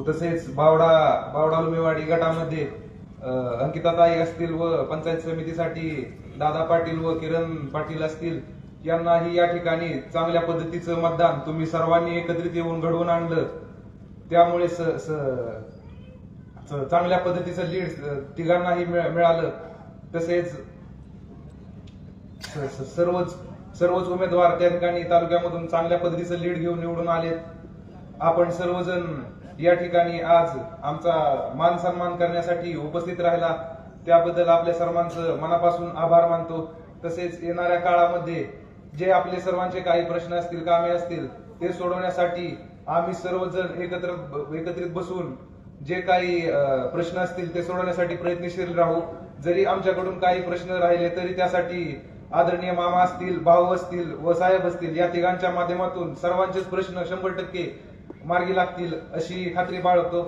तसेच बावडा लुमेवाडी गटामध्ये अंकिताताई असतील व पंचायत समितीसाठी दादा पाटील व किरण पाटील असतील यांनाही या ठिकाणी चांगल्या पद्धतीचं मतदान तुम्ही सर्वांनी एकत्रित येऊन घडवून आणलं, त्यामुळे चांगल्या पद्धतीचं लीड तिघांनाही मिळालं. तसेच सर्वच उमेदवार त्या ठिकाणी तालुक्यामधून चांगल्या पद्धतीचं लीड घेऊन निवडून आलेत. आपण सर्वजण या ठिकाणी आज आमचा मान सन्मान करण्यासाठी उपस्थित राहिला, त्याबद्दल आपल्या सर्वांचं मनापासून आभार मानतो. तसेच येणाऱ्या काळामध्ये जे आपले सर्वांचे काही प्रश्न असतील, कामे असतील, ते सोडवण्यासाठी आम्ही सर्वजण एकत्रित बसून जे काही प्रश्न असतील ते सोडवण्यासाठी प्रयत्नशील राहू. जरी आमच्याकडून काही प्रश्न राहिले तरी त्यासाठी आदरणीय मामा असतील, भाऊ असतील व साहेब असतील या तिघांच्या माध्यमातून सर्वांचेच प्रश्न 100% मार्गी लागतील अशी खात्री बाळगतो.